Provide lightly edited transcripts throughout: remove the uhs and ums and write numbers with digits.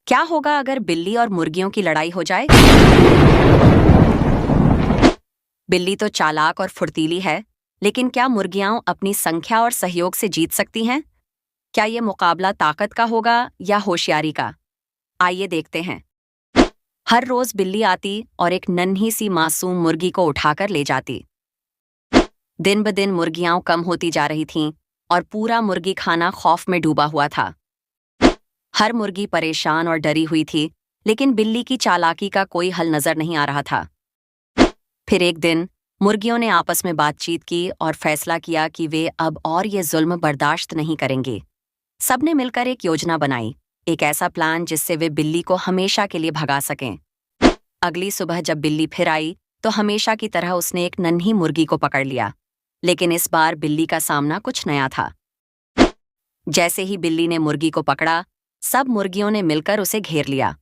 क्या होगा अगर बिल्ली और मुर्गियों की लड़ाई हो जाए? बिल्ली तो चालाक और फुर्तीली है, लेकिन क्या मुर्गियां अपनी संख्या और सहयोग से जीत सकती हैं? क्या ये मुकाबला ताकत का होगा या होशियारी का? आइए देखते हैं। हर रोज बिल्ली आती और एक नन्ही सी मासूम मुर्गी को उठाकर ले जाती। दिन ब दिन मुर्गियां कम होती जा रही थीं और पूरा मुर्गी खाना खौफ में डूबा हुआ था। हर मुर्गी परेशान और डरी हुई थी, लेकिन बिल्ली की चालाकी का कोई हल नजर नहीं आ रहा था। फिर एक दिन मुर्गियों ने आपस में बातचीत की और फैसला किया कि वे अब और ये जुल्म बर्दाश्त नहीं करेंगे। सबने मिलकर एक योजना बनाई, एक ऐसा प्लान जिससे वे बिल्ली को हमेशा के लिए भगा सकें। अगली सुबह जब बिल्ली फिर आई तो हमेशा की तरह उसने एक नन्ही मुर्गी को पकड़ लिया, लेकिन इस बार बिल्ली का सामना कुछ नया था। जैसे ही बिल्ली ने मुर्गी को पकड़ा, सब मुर्गियों ने मिलकर उसे घेर लिया।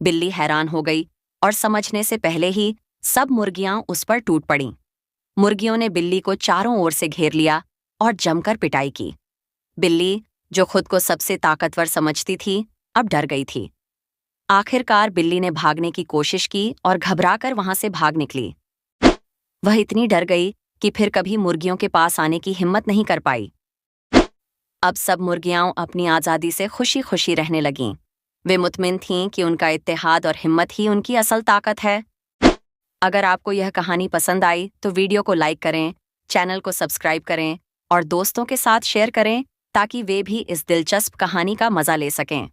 बिल्ली हैरान हो गई और समझने से पहले ही सब मुर्गियां उस पर टूट पड़ीं। मुर्गियों ने बिल्ली को चारों ओर से घेर लिया और जमकर पिटाई की। बिल्ली, जो खुद को सबसे ताकतवर समझती थी, अब डर गई थी। आखिरकार बिल्ली ने भागने की कोशिश की और घबराकर वहां से भाग निकली। वह इतनी डर गई कि फिर कभी मुर्गियों के पास आने की हिम्मत नहीं कर पाई। अब सब मुर्गियां अपनी आज़ादी से खुशी खुशी रहने लगीं। वे मुतमिन थीं कि उनका इत्तेहाद और हिम्मत ही उनकी असल ताकत है। अगर आपको यह कहानी पसंद आई तो वीडियो को लाइक करें, चैनल को सब्सक्राइब करें और दोस्तों के साथ शेयर करें ताकि वे भी इस दिलचस्प कहानी का मजा ले सकें।